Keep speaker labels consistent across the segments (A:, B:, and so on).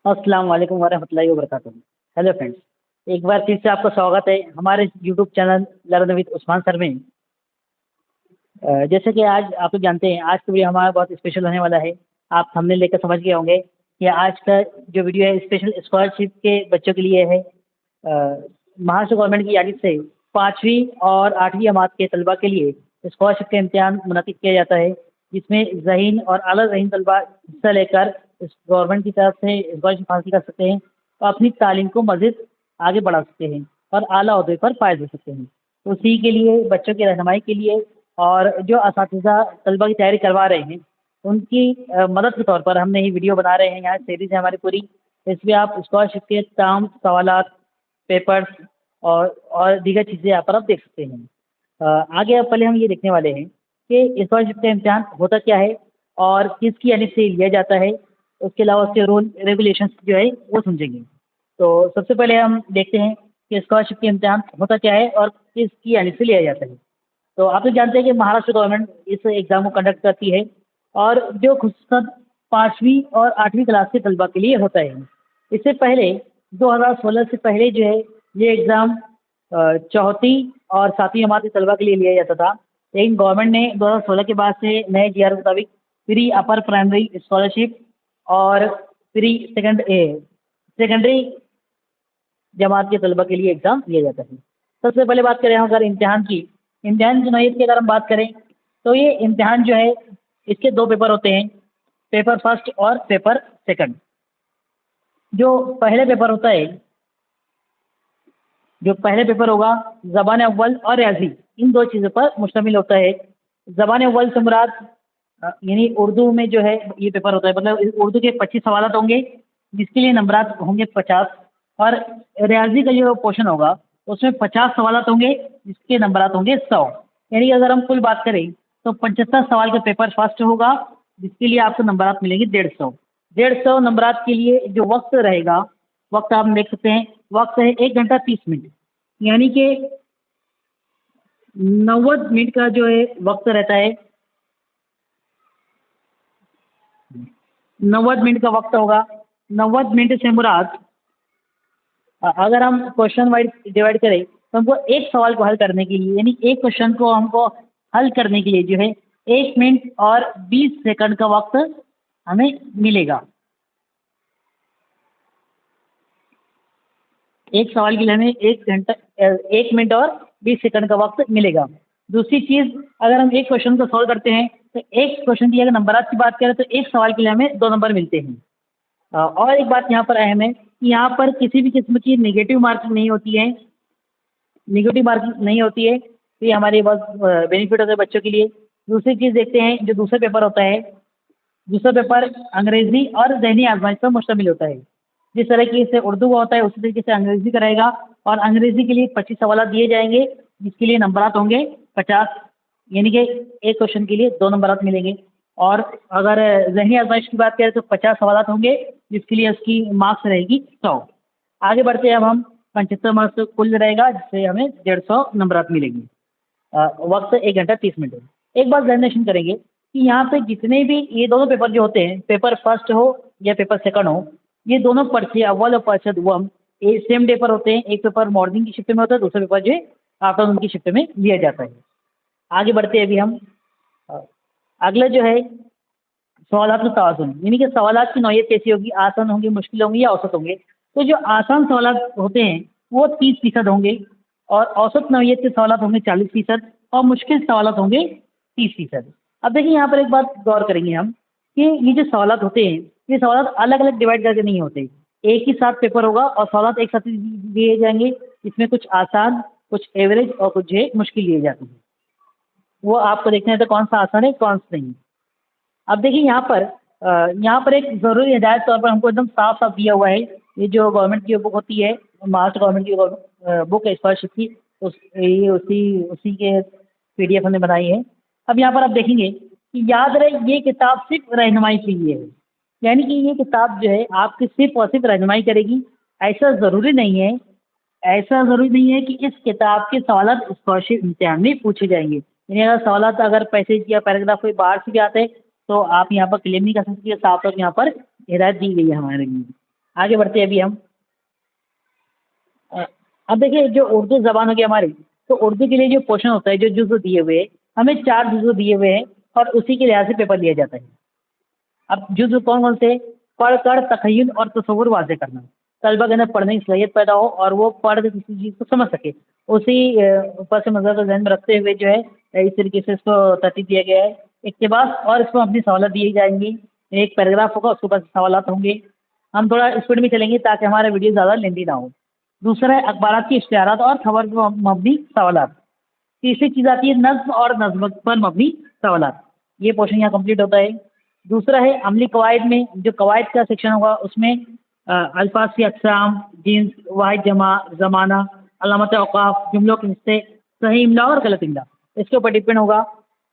A: अस्सलाम वालेकुम वरहमतुल्लाहि वबरकातुहू। हेलो फ्रेंड्स, एक बार फिर से आपका स्वागत है हमारे YouTube channel learn with Usman sir में। जैसे कि आज आप लोग जानते हैं, आज का वीडियो हमारा बहुत स्पेशल होने वाला है। आप थंबनेल लेकर समझ गए होंगे कि आज का जो वीडियो है स्पेशल स्कॉलरशिप के बच्चों के लिए है। महाराष्ट्र गवर्नमेंट की यानी से 5वीं और 8वीं जमात के तलबा के लिए स्कॉलरशिप का इम्तिहान मुनक़िद किया जाता है, जिसमें ज़हीन और आला ज़हीन तलबा हिस्सा लेकर इस गवर्नमेंट की तरफ से स्कॉलरशिप हासिल कर सकते हैं और अपनी तालीम को मज़ीद आगे बढ़ा सकते हैं और आला ओहदे पर फायज हो सकते हैं। उसी के लिए बच्चों की रहनुमाई के लिए और जो असातिज़ा तलबा की तैयारी करवा रहे हैं उनकी मदद के तौर पर हमने ये वीडियो बना रहे हैं। यहाँ सीरीज़ है हमारी पूरी, इसमें आप स्कॉलरशिप के तमाम सवालात, पेपर्स और दीगर चीज़ें यहाँ पर आप देख सकते हैं। आगे अब पहले हम ये देखने वाले हैं कि स्कॉलरशिप का इम्तिहान होता क्या है और किसकी यानी से लिया जाता है। उसके अलावा उसके रूल रेगुलेशंस जो है वो समझेंगे। तो सबसे पहले हम देखते हैं कि स्कॉलरशिप का इम्तिहान होता क्या है और किसकी यानी से लिया जाता है। तो आप लोग जानते हैं कि महाराष्ट्र गवर्नमेंट इस एग्ज़ाम को कंडक्ट करती है और जो खुसूसन 5वीं और 8वीं क्लास के तलबा के लिए होता है। इससे पहले 2016 से पहले जो है ये एग्ज़ाम चौथी और 7वीं जमात के तलबा के लिए लिया जाता था, लेकिन गवर्नमेंट ने 2016 के बाद से नए जीआर के मुताबिक प्री अपर प्राइमरी स्कॉलरशिप और प्री सेकेंडरी जमात के तलबा के लिए एग्ज़ाम लिया जाता है। सबसे पहले बात करें अगर इम्तिहान की नौइयत की अगर हम बात करें तो ये इम्तिहान जो है इसके 2 पेपर होते हैं, पेपर फर्स्ट और पेपर सेकंड। जो पहले पेपर होगा ज़बान अव्वल और रियाज़ी, इन 2 चीज़ों पर मुश्तमिल होता है। ज़बान अव्वल से मुराद यानी उर्दू में जो है ये पेपर होता है, मतलब उर्दू के 25 सवालात होंगे जिसके लिए नंबरात होंगे 50, और रियाज़ी का जो पोर्शन होगा उसमें 50 सवालात होंगे जिसके नंबरात होंगे 100। यानी अगर हम कुल बात करें तो 75 सवाल का पेपर फर्स्ट होगा जिसके लिए आपको नंबरात मिलेंगे 150 नंबरात के लिए जो वक्त रहेगा, वक्त आप देख सकते हैं, वक्त है 1 घंटा 30 मिनट, यानी कि 90 मिनट का जो है वक्त रहता है। 90 मिनट का वक्त होगा। 90 मिनट से मुराद अगर हम क्वेश्चन वाइज डिवाइड करें तो हमको एक सवाल को हल करने के लिए, यानी एक क्वेश्चन को हमको हल करने के लिए जो है 1 मिनट और 20 सेकंड का वक्त हमें मिलेगा। एक सवाल के लिए हमें 1 मिनट और 20 सेकंड का वक्त मिलेगा। दूसरी चीज़, अगर हम एक क्वेश्चन को सॉल्व करते हैं तो एक क्वेश्चन की अगर नंबरात की बात करें तो एक सवाल के लिए हमें 2 नंबर मिलते हैं। और एक बात यहाँ पर अहम है कि यहाँ पर किसी भी किस्म की नेगेटिव मार्किंग नहीं होती है। तो ये हमारे बहुत बेनिफिट होता है बच्चों के लिए। दूसरी चीज़ देखते हैं, जो दूसरा पेपर होता है, दूसरा पेपर अंग्रेज़ी और ज़हनी आज़माइश पर मुश्तमिल होता है। जिस तरीके से उर्दू का होता है उसी तरीके से अंग्रेज़ी का रहेगा, और अंग्रेज़ी के लिए 25 सवाल दिए जाएंगे जिसके लिए नंबरात होंगे 50, यानी कि एक क्वेश्चन के लिए 2 नंबरात मिलेंगे। और अगर ज़हनी आज़माइश की बात करें तो 50 सवालात होंगे जिसके लिए उसकी मार्क्स रहेगी 100। आगे बढ़ते हैं अब हम, 75 मार्क्स कुल रहेगा जिससे हमें 150 नंबरात मिलेंगे। वक्त 1 घंटा 30 मिनट है। एक बात ध्यान करेंगे कि यहाँ पे जितने भी ये दोनों पेपर जो होते हैं, पेपर फर्स्ट हो या पेपर सेकंड हो, ये दोनों पर्चे अव्वल और पर्चे दुअम सेम डे पर होते हैं। एक पेपर मॉर्निंग की शिफ्ट में होता है, दूसरा पेपर जो है आफ्टरनून की शिफ्ट में लिया जाता है। आगे बढ़ते हैं अभी हम, अगला जो है सवालात में तवाज़ुन, यानी कि सवालात की नौइयत कैसी होगी, आसान होंगे, मुश्किल होंगे या औसत होंगे। तो जो आसान सवालात होते हैं वो 30% होंगे और औसत नौइयत के सवालात होंगे 40% और मुश्किल सवालात होंगे 30%। अब देखिए यहाँ पर एक बात गौर करेंगे हम कि ये जो सवालात होते हैं ये सवालात अलग अलग डिवाइड करके नहीं होते, एक ही साथ पेपर होगा और सवालात एक साथ ही दिए जाएंगे। इसमें कुछ आसान, कुछ एवरेज और कुछ जो है मुश्किल लिए जाते हैं। वो आपको देखना है तो कौन सा आसान है कौन सा नहीं। अब देखिए यहाँ पर एक ज़रूरी हिदायत तौर पर हमको एकदम साफ साफ दिया हुआ है। ये जो गवर्नमेंट की बुक होती है, महाराष्ट्र गवर्नमेंट की बुक है स्कॉलरशिप की, ये उसी के PDF हमने बनाई है। अब यहाँ पर आप देखेंगे कि याद रहे ये किताब सिर्फ रहनुमाई के लिए है, यानी कि ये किताब जो है आपकी सिर्फ और सिर्फ रहनुमाई करेगी। ऐसा ज़रूरी नहीं है कि इस किताब के सवालात स्कॉलरशिप इम्तिहान में पूछे जाएंगे। यानी अगर सवालात अगर पैसेज या पैराग्राफ कोई बाहर से भी आते हैं तो आप यहाँ पर क्लेम नहीं कर सकते, साफ तौर यहाँ पर हिदायत दी गई है हमारे लिए। आगे बढ़ते हैं अभी हम। अ, अब देखिए जो उर्दू ज़बान होगी हमारी, तो उर्दू के लिए जो पोर्शन होता है, जो जुज़ दिए हुए हैं, हमें 4 जुज़ दिए हुए हैं और उसी के लिहाज से पेपर लिया जाता है। अब जुज़ कौन-कौन से? पढ़कर तख़य्युल और तसव्वुर वाज़ेह करना। तलबा के अंदर पढ़ने की सलाहियत पैदा हो और वो पढ़ के किसी चीज़ को समझ सके। उसी पस मंज़र को ज़हन में रखते हुए जो है इस तरीके से इसको तरतीब दिया गया है। इक़्तिबास और इसमें अपनी सवालात दी जाएँगी। एक पैराग्राफ होगा, उसके ऊपर सवालात होंगे। हम थोड़ा स्पीड में चलेंगे ताकि हमारा वीडियो ज़्यादा लेंथी ना हो। दूसरा है अखबारात की इश्तिहारात और खबर पर मबनी सवालात। तीसरी चीज़ आती है नज़्म और नज़्म पर मबनी सवालात। ये पोर्शन यहाँ कंप्लीट होता है। दूसरा है अमली कवायद में जो कवायद का सेक्शन होगा उसमें अल्फाज की अक़साम, जिन्स, वाहिद जमा, ज़माना, अलामत औक़ाफ़, जुमलों के हिस्से, सही इम्ला और गलत इम्ला, इसके ऊपर डिपेंड होगा।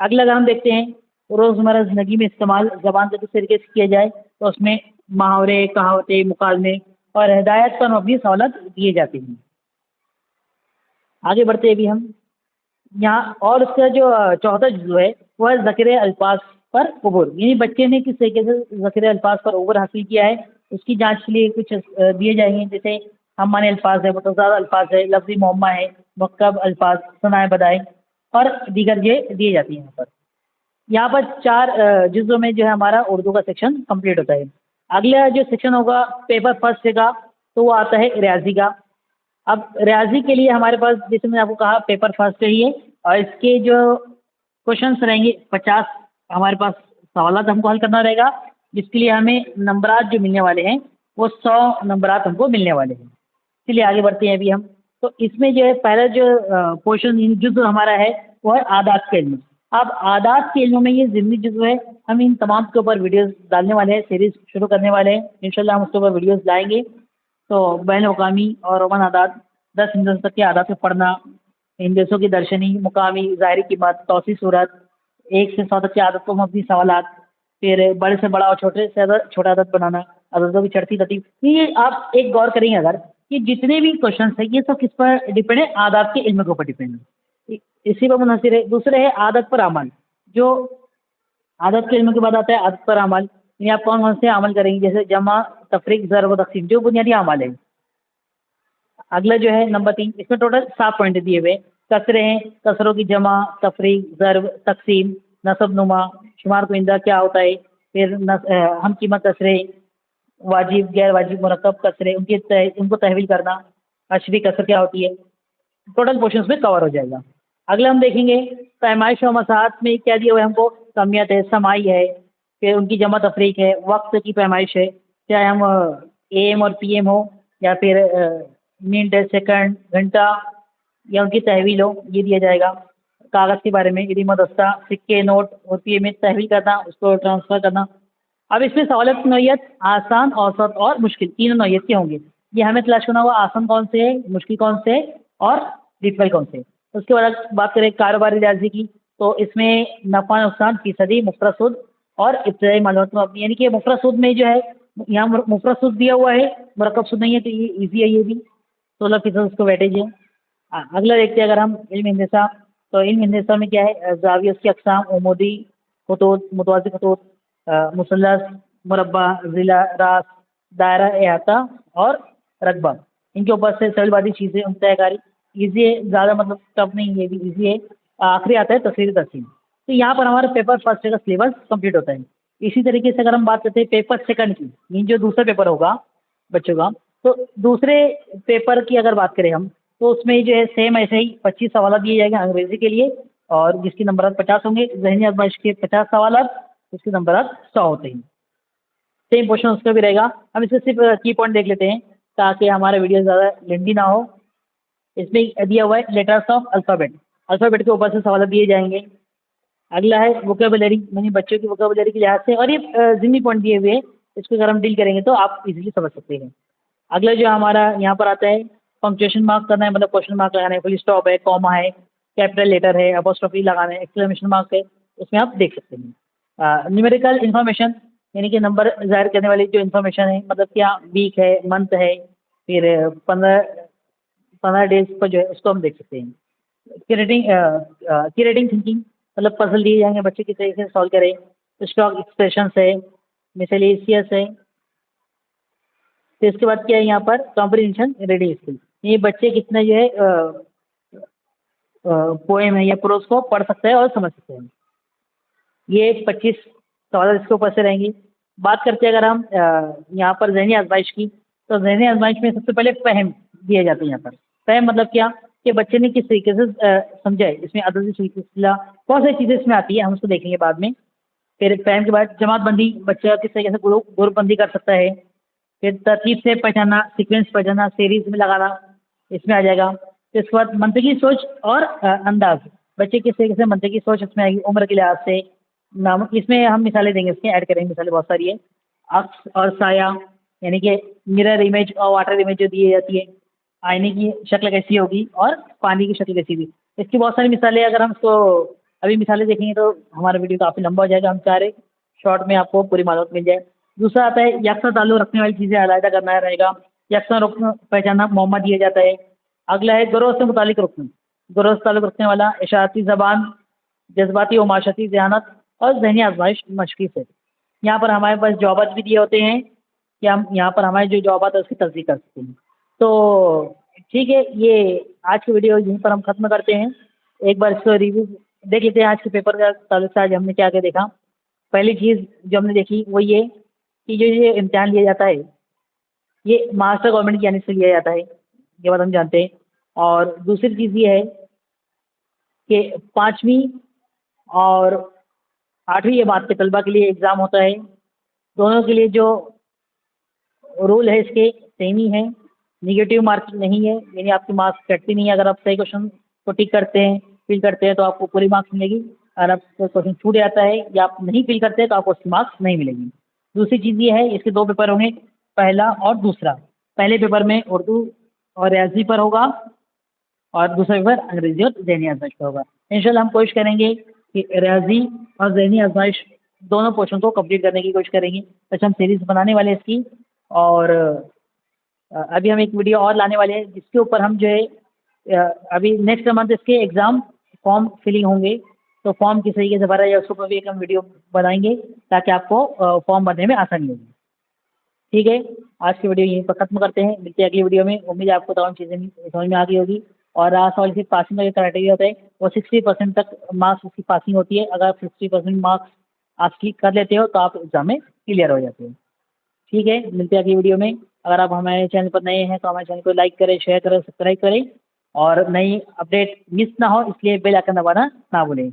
A: अगला अगर हम देखते हैं रोज़मर्रा ज़िंदगी में इस्तेमाल ज़बान का किस तरीके से किया जाए, तो उसमें मुहावरे, कहावतें, मुकालमे और हिदायत पर मबनी सवालात दिए जाते हैं। आगे बढ़ते हैं अभी हम। यहाँ और उसका जो चौथा जुज़ है वो है ज़ख़ीरे अल्फ़ाज़ पर उबूर, यानी बच्चे ने किस तरीके से ज़ख़ीरे अल्फ़ाज़ पर उबूर हासिल किया है, उसकी जाँच के लिए कुछ दिए जाएँगे, जैसे हमाने अल्फ़ाज़ है, मुतज़ाद अल्फ़ाज़ है, लफ़्ज़ी मुअम्मा है, मुरक्कब अल्फ़ाज़, सनाए बदाए और दीगर ये दिए जाती हैं यहाँ पर। यहाँ पर 4 जुज़ों में जो है हमारा उर्दू का सेक्शन कंप्लीट होता है। अगला जो सेक्शन होगा पेपर फर्स्ट का, तो वो आता है रियाज़ी का। अब रियाज़ी के लिए हमारे पास जैसे मैंने आपको कहा पेपर फर्स्ट चाहिए और इसके जो क्वेश्चंस रहेंगे 50 हमारे पास सवालात हमको हल करना रहेगा, जिसके लिए हमें नंबरात जो मिलने वाले हैं वो 100 नंबरात हमको मिलने वाले हैं। चलिए आगे बढ़ते हैं अभी हम। तो इसमें जो है पहला जो पोर्शन जुज़ हमारा है वो है आदात का इल्म। अब आदात के इल्म में ये ज़िमनी जुज़ है, हम इन तमाम के ऊपर वीडियोज़ डालने वाले हैं, सीरीज़ शुरू करने वाले हैं। इंशाल्लाह हम उसके ऊपर वीडियोज़ लाएँगे। तो बैन अवी और रोमन आदात 10 हिंदुओं तक की आदात को पढ़ना, इन देशों की दर्शनी, मुकामी, ज़ाहिरी कीमत, तौसी सूरत, 1 से 100 तक की आदत को मबनी सवालात, फिर बड़े से बड़ा और छोटे से छोटा आदत बनाना, आदतों की चढ़ती तरतीब। ये आप एक गौर करेंगे अगर कि जितने भी क्वेश्चंस हैं ये सब किस पर डिपेंड है? आदात के इल्म के ऊपर डिपेंड है। इसी पर मुनहसर है। दूसरे है आदत पर अमल, जो आदत के इल्म के बाद आता है आदत पर अमल, यानी आप कौन-कौन से अमल करेंगे, जैसे जमा, तफ़रीक, ज़र्ब, तक़सीम, जो बुनियादी अमाल हैं। अगला जो है नंबर 3, इसमें टोटल 7 पॉइंट दिए हुए हैं। कसरे हैं, कसरों की जमा, तफ़रीक, ज़र्ब, तक़सीम, नसब नुमा, शुमार कुइंदा क्या होता है, फिर हम कीमत कसरे, वाजिब, गैर वाजिब, मुरक्कब कसरे, उनको तहवील करना, अशरी कसर क्या होती है, टोटल पोर्शन उसमें कवर हो जाएगा। अगला हम देखेंगे पैमाइश और मसाहत में क्या दिया हुआ है हमको, कमियत है, समाई है, फिर उनकी जमा तफ़रीक है, वक़्त की पैमाइश है, चाहे हम एएम और पीएम हो या फिर मिनट, सेकंड, घंटा या उनकी तहवील हो, ये दिया जाएगा। कागज़ के बारे में ईदी दस्ता, सिक्के, नोट और पीए में तहवील करना, उसको ट्रांसफ़र करना। अब इसमें सवालत की नौइयत आसान, औसत और मुश्किल तीनों नौइयत के होंगे। ये हमें तलाश करना होगा आसान कौन से है, मुश्किल कौन से है और डिफ़िकल्ट कौन से है। उसके बाद बात करें कारोबारी रियाज़ी की, तो इसमें नफ़ा नुकसान फ़ीसदी, मुफ़रद सूद और इब्तिदाई मालूमात पर मबनी, यानी कि मुफ़रद सूद में जो है यहाँ मुफ़रद सूद दिया हुआ है, मुरक्कब सूद नहीं है, तो ये ईज़ी है ये भी, 16% उसको वेटेज है। अगला देखते हैं अगर हम इल्म हिंदसा, तो इल्म हिंदसा में क्या है, ज़ाविया उसकी अक़साम, उमूदी ख़ुतूत, मुतवाज़ी ख़ुतूत, मुसल्लस, मुरब्बा, ज़िला, रास, दायरा, इहाता और रकबा, इनके ऊपर से सरलवादी चीज़ें तयकारी। ईज़ी है, ज़्यादा मतलब टफ नहीं है, ये भी ईज़ी है। आखिरी आता है तस्वीर तक़सीम। तो यहाँ पर हमारा पेपर फर्स्ट का सिलेबस कंप्लीट होता है। इसी तरीके से अगर हम बात करते हैं पेपर सेकंड की, ये जो दूसरा पेपर होगा बच्चों का, तो दूसरे पेपर की अगर बात करें हम, तो उसमें जो है सेम ऐसे ही 25 सवाल दिए जाएंगे अंग्रेजी के लिए, और जिसकी नंबरात 50 होंगे, ज़हनी आज़माइश के 50 सवालात, उसके नंबरात 100 होते हैं। सेम क्वेश्चन उसका भी रहेगा। हम इसमें सिर्फ की पॉइंट देख लेते हैं ताकि हमारा वीडियो ज़्यादा लेंथी ना हो। इसमें दिया हुआ है लेटर्स ऑफ अल्फ़ाबेट, अल्फ़ाबेट के ऊपर से सवाल दिए जाएंगे। अगला है वोकैबुलरी, यानी बच्चों की वोकैबुलरी के लिहाज से, और ये ज़िमनी पॉइंट दिए हुए हैं, इसको अगर हम डील करेंगे तो आप इजीली समझ सकते हैं। अगला जो हमारा यहाँ पर आता है पंक्चुएशन मार्क करना है, मतलब क्वेश्चन मार्क लगाना है, फुल स्टॉप है, कॉमा है, कैपिटल लेटर है, अपोस्ट्रोफी लगाना है, एक्सक्लेमेशन मार्क है, उसमें आप देख सकते हैं। न्यूमेरिकल इन्फॉर्मेशन, यानी कि नंबर ज़ाहिर करने वाली जो इन्फॉर्मेशन है, मतलब क्या वीक है, मंथ है, फिर 15 15 डेज पर जो है उसको हम देख सकते हैं। क्रिएटिंग थिंकिंग, मतलब पजल दिए जाएंगे, बच्चे किस तरीके से सॉल्व करें। स्टॉक एक्सप्रेशंस है, मिसलेनियस है, फिर इसके बाद क्या है यहाँ पर कॉम्प्रिहेंशन रीडिंग स्किल, ये बच्चे कितना जो है पोएम है या प्रोज को पढ़ सकते हैं और समझ सकते हैं। ये 25 सवाल इसके ऊपर से रहेंगे। बात करते हैं अगर हम यहाँ पर ज़हनी आजमाइश की, तो ज़हनी आजमाइश में सबसे पहले फ़हम दिए जाते हैं यहाँ पर। फ़हम मतलब क्या कि बच्चे ने किस तरीके से समझा है, इसमें अददी सिलसिला बहुत सारी चीज़ें इसमें आती है, हम उसको देखेंगे बाद में। फिर फ़हम के बाद जमातबंदी, बच्चा किस तरीके से ग्रुपबंदी कर सकता है। फिर तरतीब से पहचानना, सीक्वेंस पहचानना, सीरीज में लगाना, इसमें आ जाएगा। फिर इसके बाद मंतकी सोच और अंदाज, बच्चे किस तरीके से मंतकी सोच इसमें आएगी उम्र के लिहाज से। नाम इसमें हम मिसालें देंगे, इसके ऐड करेंगे मिसालें बहुत सारी है। अक्स और साया, यानी कि मिरर इमेज और वाटर इमेज जो दी जाती है, आईने की शक्ल कैसी होगी और पानी की शक्ल कैसी होगी, इसकी बहुत सारी मिसालें। अगर हम इसको अभी मिसालें देखेंगे तो हमारा वीडियो काफ़ी लंबा हो जाएगा, हम चाह रहे शॉर्ट में आपको पूरी मालूमात मिल जाए। दूसरा आता है यकसा ताल्लुक रखने वाली चीज़ें अलहदा करना रहेगा, यकसा रुकन पहचानना मौमा दिया जाता है। अगला है गरोह से मुतालिक रुकन, गरोह से ताल्लुक रखने वाला इशारती ज़बान, जज्बाती और माशरती ज़हानत और ज़हनी आजमाइश मशक़ी से। यहाँ पर हमारे पास जवाबात भी दिए होते हैं कि हम यहाँ पर हमारे जो जवाबात है उसकी तस्दीक कर सकते हैं। तो ठीक है, ये आज की वीडियो यहीं पर हम ख़त्म करते हैं। एक बार इसको रिव्यू देख लेते हैं आज के पेपर का ताल्लुक से आज हमने क्या क्या देखा। पहली चीज़ जो हमने देखी वो ये कि जो ये इम्तिहान लिया जाता है ये महाराष्ट्र गवर्नमेंट की यानी से लिया जाता है, ये बात हम जानते हैं। और दूसरी चीज़ ये है कि 5वीं और 8वीं ये बात के तलबा के लिए एग्ज़ाम होता है, दोनों के लिए जो रूल है इसके सेम ही है, नेगेटिव मार्किंग नहीं है, यानी आपकी मार्क्स कटती नहीं है। अगर आप सही क्वेश्चन को टिक करते हैं, फिल करते हैं तो आपको पूरी मार्क्स मिलेगी। अगर आपको क्वेश्चन छूट जाता है या आप नहीं फिल करते हैं तो आपको उसकी मार्क्स नहीं मिलेगी। दूसरी चीज़ ये है, इसके 2 पेपर होंगे, पहला और दूसरा। पहले पेपर में उर्दू और रियाज़ी पर होगा और दूसरा पेपर अंग्रेज़ी और ज़हनी आज़माइश पर होगा। इंशाल्लाह हम कोशिश करेंगे कि रियाज़ी और ज़हनी आज़माइश दोनों पोर्शन को कंप्लीट करने की कोशिश करेंगे। वैसे हम सीरीज़ बनाने वाले हैं इसकी, और अभी हम एक वीडियो और लाने वाले हैं जिसके ऊपर हम जो है अभी नेक्स्ट मंथ इसके एग्ज़ाम फॉर्म फिलिंग होंगे, तो फॉर्म किस तरीके से भरा जाए उसके ऊपर भी एक हम वीडियो बनाएंगे ताकि आपको फॉर्म भरने में आसानी होगी। ठीक है, आज की वीडियो यहीं पर ख़त्म करते हैं, मिलते हैं अगली वीडियो में। उम्मीद है आपको तमाम चीज़ें समझ में आ गई होगी। और रहा सवाल सिर्फ पासिंग का जो क्राइटेरिया होता है वो 60% तक मार्क्स उसकी पासिंग होती है। अगर 50% मार्क्स आप ठीक कर लेते हो तो आप एग्ज़ाम में क्लियर हो जाते हो। ठीक है, मिलते हैं अगली वीडियो में। अगर आप हमारे चैनल पर नए हैं तो हमारे चैनल को लाइक करें, शेयर करें, सब्सक्राइब करें और नई अपडेट मिस ना हो इसलिए बेल आइकन दबाना ना भूलें।